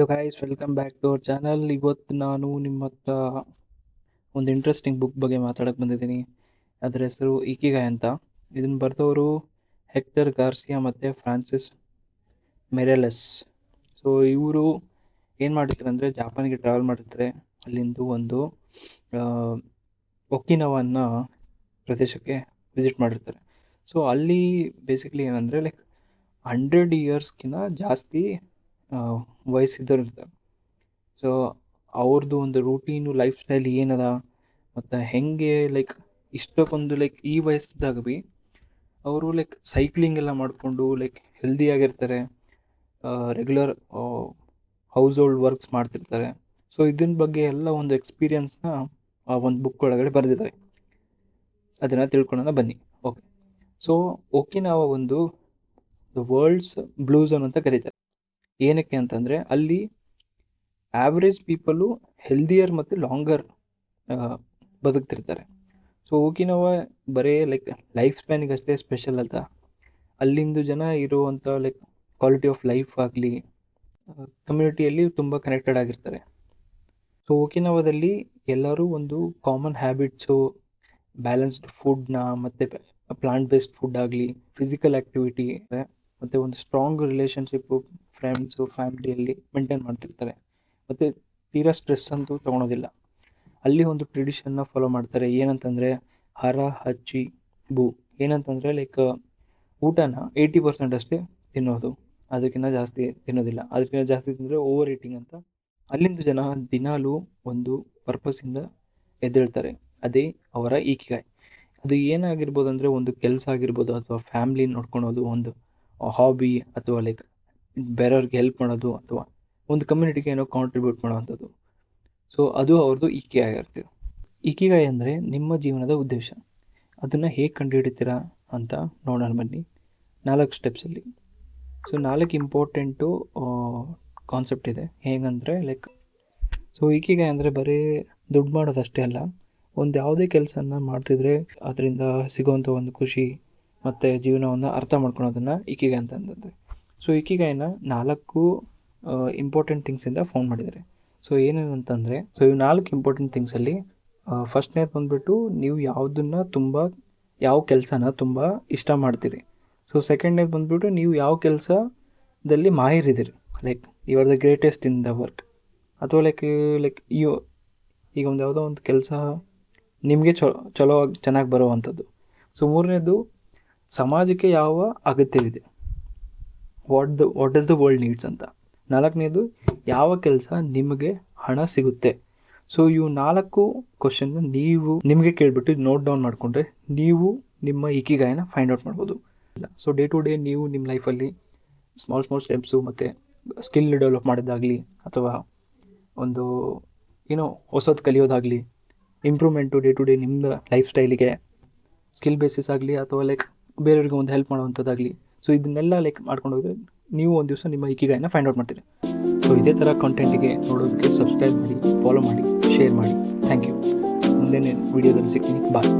Hello guys, welcome back to our channel. ಇವತ್ತು ನಾನು ನಿಮ್ಮ ಹತ್ರ ಒಂದು ಇಂಟ್ರೆಸ್ಟಿಂಗ್ ಬುಕ್ ಬಗ್ಗೆ ಮಾತಾಡೋಕ್ಕೆ ಬಂದಿದ್ದೀನಿ. ಅದರ ಹೆಸರು ಇಕಿಗಾಯ್ ಅಂತ. ಇದನ್ನು ಬರೆದವರು ಹೆಕ್ಟರ್ ಗಾರ್ಸಿಯಾ ಮತ್ತು ಫ್ರಾನ್ಸಿಸ್ ಮೆರೆಲಸ್. ಸೊ ಇವರು ಏನು ಮಾಡಿರ್ತಾರೆ ಅಂದರೆ, ಜಾಪಾನಿಗೆ ಟ್ರಾವೆಲ್ ಮಾಡಿರ್ತಾರೆ. ಅಲ್ಲಿಂದು ಒಂದು ಒಕಿನವನ್ನ ಪ್ರದೇಶಕ್ಕೆ ವಿಸಿಟ್ ಮಾಡಿರ್ತಾರೆ. ಸೊ ಅಲ್ಲಿ ಬೇಸಿಕ್ಲಿ ಏನಂದರೆ, ಲೈಕ್ 100 ಇಯರ್ಸ್ಗಿಂತ ಜಾಸ್ತಿ ವಯಸ್ಸಿದ್ದವ್ರು ಇರ್ತಾರೆ. ಸೊ ಅವ್ರದ್ದು ಒಂದು ರೂಟೀನು ಲೈಫ್ ಸ್ಟೈಲ್ ಏನದ ಮತ್ತು ಹೆಂಗೆ ಲೈಕ್ ಇಷ್ಟಕ್ಕೊಂದು ಲೈಕ್ ಈ ವಯಸ್ಸಿದ್ದಾಗ ಭೀ ಅವರು ಲೈಕ್ ಸೈಕ್ಲಿಂಗ್ ಎಲ್ಲ ಮಾಡಿಕೊಂಡು ಲೈಕ್ ಹೆಲ್ದಿಯಾಗಿರ್ತಾರೆ, ರೆಗ್ಯುಲರ್ ಹೌಸ್ ಹೋಲ್ಡ್ ವರ್ಕ್ಸ್ ಮಾಡ್ತಿರ್ತಾರೆ. ಸೊ ಇದನ್ನ ಬಗ್ಗೆ ಎಲ್ಲ ಒಂದು ಎಕ್ಸ್ಪೀರಿಯನ್ಸ್ನ ಆ ಒಂದು ಬುಕ್ ಒಳಗಡೆ ಬರೆದಿದ್ದಾರೆ. ಅದನ್ನು ತಿಳ್ಕೊಳ್ಳೋಣ ಬನ್ನಿ. ಓಕೆ, ಸೊ ಒಕಿನಾವ ಒಂದು ದ ವರ್ಲ್ಡ್ಸ್ ಬ್ಲೂ ಝೋನ್ ಅಂತ ಕರೀತಾರೆ. ಏನಕ್ಕೆ ಅಂತಂದರೆ ಅಲ್ಲಿ ಆವ್ರೇಜ್ ಪೀಪಲು ಹೆಲ್ದಿಯರ್ ಮತ್ತು ಲಾಂಗರ್ ಬದುಕ್ತಿರ್ತಾರೆ. ಸೊ ಒಕಿನಾವ ಬರೀ ಲೈಕ್ ಲೈಫ್ ಸ್ಪ್ಯಾನಿಗೆ ಅಷ್ಟೇ ಸ್ಪೆಷಲ್ ಅಲ್ಲ, ಅಲ್ಲಿಂದು ಜನ ಇರುವಂಥ ಲೈಕ್ ಕ್ವಾಲಿಟಿ ಆಫ್ ಲೈಫ್ ಆಗಲಿ ಕಮ್ಯುನಿಟಿಯಲ್ಲಿ ತುಂಬ ಕನೆಕ್ಟೆಡ್ ಆಗಿರ್ತಾರೆ. ಸೊ ಒಕಿನಾವದಲ್ಲಿ ಎಲ್ಲರೂ ಒಂದು ಕಾಮನ್ ಹ್ಯಾಬಿಟ್ಸು, ಬ್ಯಾಲೆನ್ಸ್ಡ್ ಫುಡ್ನ ಮತ್ತು ಪ್ಲಾಂಟ್ ಬೇಸ್ಡ್ ಫುಡ್ ಆಗಲಿ, ಫಿಸಿಕಲ್ ಆ್ಯಕ್ಟಿವಿಟಿ ಮತ್ತು ಒಂದು ಸ್ಟ್ರಾಂಗ್ ರಿಲೇಷನ್ಶಿಪ್ಪು ಫ್ರೆಂಡ್ಸು ಫ್ಯಾಮಿಲಿಯಲ್ಲಿ ಮೇಂಟೈನ್ ಮಾಡ್ತಿರ್ತಾರೆ. ಮತ್ತು ತೀರಾ ಸ್ಟ್ರೆಸ್ ಅಂತೂ ತೊಗೊಳೋದಿಲ್ಲ. ಅಲ್ಲಿ ಒಂದು ಟ್ರೆಡಿಷನ್ನ ಫಾಲೋ ಮಾಡ್ತಾರೆ. ಏನಂತಂದರೆ ಹರ ಹಚ್ಚಿ ಬೂ. ಏನಂತಂದರೆ ಲೈಕ್ ಊಟನ 80% ಅಷ್ಟೇ ತಿನ್ನೋದು, ಅದಕ್ಕಿಂತ ಜಾಸ್ತಿ ತಿನ್ನೋದಿಲ್ಲ. ಅದಕ್ಕಿಂತ ಜಾಸ್ತಿ ತಿಂದರೆ ಓವರ್ ಈಟಿಂಗ್ ಅಂತ. ಅಲ್ಲಿಂದ ಜನ ದಿನಾಲೂ ಒಂದು ಪರ್ಪಸ್ಸಿಂದ ಎದ್ದೇಳ್ತಾರೆ. ಅದೇ ಅವರ ಇಕಿಗಾಯ್. ಅದು ಏನಾಗಿರ್ಬೋದು ಅಂದರೆ, ಒಂದು ಕೆಲಸ ಆಗಿರ್ಬೋದು, ಅಥವಾ ಫ್ಯಾಮ್ಲಿ ನೋಡ್ಕೊಳೋದು, ಒಂದು ಹಾಬಿ, ಅಥವಾ ಲೈಕ್ ಬೇರೆಯವ್ರಿಗೆ ಹೆಲ್ಪ್ ಮಾಡೋದು, ಅಥವಾ ಒಂದು ಕಮ್ಯುನಿಟಿಗೆ ಏನೋ ಕಾಂಟ್ರಿಬ್ಯೂಟ್ ಮಾಡೋವಂಥದ್ದು. ಸೊ ಅದು ಅವ್ರದ್ದು ಇಕಿಗಾಯ್ ಆಗಿರ್ತೀವಿ. ಇಕಿಗಾಯ್ ಅಂದರೆ ನಿಮ್ಮ ಜೀವನದ ಉದ್ದೇಶ. ಅದನ್ನು ಹೇಗೆ ಕಂಡುಹಿಡಿತೀರಾ ಅಂತ ನೋಡೋಣ ಬನ್ನಿ 4 ಸ್ಟೆಪ್ಸಲ್ಲಿ. ಸೊ 4 ಇಂಪಾರ್ಟೆಂಟು ಕಾನ್ಸೆಪ್ಟ್ ಇದೆ. ಹೇಗಂದರೆ ಲೈಕ್, ಸೊ ಇಕಿಗಾಯ್ ಅಂದರೆ ಬರೀ ದುಡ್ಡು ಮಾಡೋದಷ್ಟೇ ಅಲ್ಲ, ಒಂದು ಯಾವುದೇ ಕೆಲಸನ ಮಾಡ್ತಿದ್ರೆ ಅದರಿಂದ ಸಿಗೋವಂಥ ಒಂದು ಖುಷಿ ಮತ್ತು ಜೀವನವನ್ನು ಅರ್ಥ ಮಾಡ್ಕೊಳೋದನ್ನು ಇಕಿಗಾಯ್ ಅಂತಂದರೆ. ಸೊ ಇಕಿಗಾಯ್ನ 4 ಇಂಪಾರ್ಟೆಂಟ್ ಥಿಂಗ್ಸಿಂದ ಫೌಂಡ್ ಮಾಡಿದ್ದಾರೆ. ಸೊ ಏನೇನಂತಂದರೆ, ಸೊ ಇವು 4 ಇಂಪಾರ್ಟೆಂಟ್ ಥಿಂಗ್ಸಲ್ಲಿ ಫಸ್ಟ್ನೇದು ಬಂದುಬಿಟ್ಟು ನೀವು ಯಾವ ಕೆಲಸನ ತುಂಬ ಇಷ್ಟ ಮಾಡ್ತೀರಿ. ಸೊ ಸೆಕೆಂಡ್ನೇದು ಬಂದುಬಿಟ್ಟು ನೀವು ಯಾವ ಕೆಲಸದಲ್ಲಿ ಮಾಹಿರಿದ್ದೀರಿ, like you are the greatest in the work. ಅಥವಾ ಲೈಕ್ ಈಗ ಒಂದು ಯಾವುದೋ ಒಂದು ಕೆಲಸ ನಿಮಗೆ ಚಲೋ ಚೆನ್ನಾಗಿ ಬರೋವಂಥದ್ದು. ಸೊ ಮೂರನೇದು ಸಮಾಜಕ್ಕೆ ಯಾವ ಅಗತ್ಯವಿದೆ, what does the world needs ಅಂತ. 4ನೇದು ಯಾವ ಕೆಲಸ ನಿಮಗೆ ಹಣ ಸಿಗುತ್ತೆ. ಸೊ ಇವು 4 ಕ್ವಶನ್ನ ನೀವು ನಿಮಗೆ ಕೇಳಿಬಿಟ್ಟು ನೋಟ್ ಡೌನ್ ಮಾಡಿಕೊಂಡ್ರೆ ನೀವು ನಿಮ್ಮ ಇಕಿಗಾಯ್ನ ಫೈಂಡ್ ಔಟ್ ಮಾಡ್ಬೋದು. ಸೊ ಡೇ ಟು ಡೇ ನೀವು ನಿಮ್ಮ ಲೈಫಲ್ಲಿ ಸ್ಮಾಲ್ ಸ್ಟೆಪ್ಸು ಮತ್ತು ಸ್ಕಿಲ್ ಡೆವಲಪ್ ಮಾಡೋದಾಗಲಿ, ಅಥವಾ ಒಂದು ಹೊಸದು ಕಲಿಯೋದಾಗಲಿ, ಇಂಪ್ರೂವ್ಮೆಂಟು ಡೇ ಟು ಡೇ ನಿಮ್ಮ ಲೈಫ್ ಸ್ಟೈಲಿಗೆ ಸ್ಕಿಲ್ ಬೇಸಿಸ್ ಆಗಲಿ, ಅಥವಾ ಲೈಕ್ ಬೇರೆಯವ್ರಿಗೆ ಒಂದು ಹೆಲ್ಪ್ ಮಾಡೋವಂಥದ್ದಾಗಲಿ. ಸೊ ಇದನ್ನೆಲ್ಲ ಲೈಕ್ ಮಾಡ್ಕೊಂಡು ಹೋದರೆ ನೀವು ಒಂದು ದಿವಸ ನಿಮ್ಮ ಇಕಿಗಾಯ್ನ ಫೈಂಡ್ ಔಟ್ ಮಾಡ್ತೀರಿ. ಸೊ ಇದೇ ಥರ ಕಂಟೆಂಟಿಗೆ ನೋಡೋದಕ್ಕೆ ಸಬ್ಸ್ಕ್ರೈಬ್ ಮಾಡಿ, ಫಾಲೋ ಮಾಡಿ, ಶೇರ್ ಮಾಡಿ. Thank you. ಮುಂದಿನ ವಿಡಿಯೋದಲ್ಲಿ ಸಿಗ್ತೀನಿ. ಬಾಯ್.